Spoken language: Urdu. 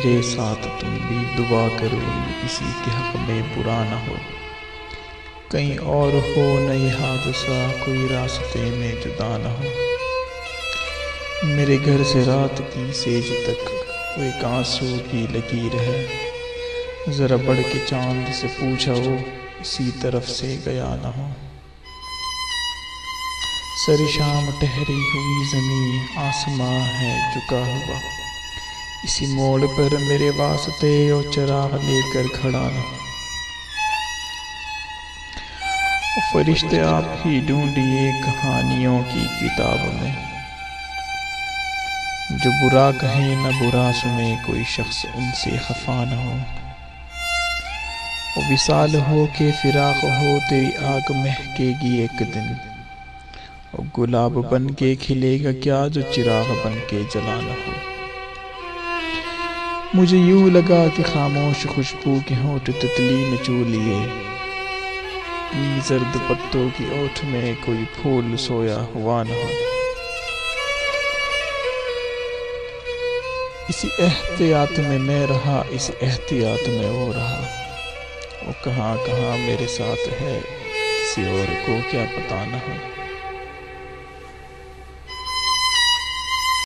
میرے ساتھ تم بھی دعا کرو کسی کے حق میں برا نہ ہو، کہیں اور ہو نہ یہ حادثہ کوئی راستے میں جدا نہ ہو۔ میرے گھر سے رات کی سیج تک وہ ایک آنسو کی لکیر ہے، ذرا بڑھ کے چاند سے پوچھا وہ اسی طرف سے گیا نہ ہو۔ سر شام ٹہری ہوئی زمین آسماں ہے جھکا ہوا، اسی موڑ پر میرے واسطے وہ چراغ لے کر کھڑا نہ ہو۔ فرشتے آپ ہی ڈھونڈیے کہانیوں کی کتاب میں، جو برا کہیں نہ برا سنے کوئی شخص ان سے خفا نہ ہو۔ وہ وصال ہو کہ فراق ہو تیری آگ مہکے گی ایک دن، وہ گلاب بن کے کھلے گا کیا جو چراغ بن کے جلا نہ ہو۔ مجھے یوں لگا کہ خاموش خوشبو کے ہونٹ تتلی نچو لیے، زرد پتوں کی اوٹ میں کوئی پھول سویا ہوا نہ ہو۔ اسی احتیاط میں میں رہا، اس احتیاط میں وہ رہا، وہ کہاں کہاں میرے ساتھ ہے کسی اور کو کیا پتہ نہ ہو۔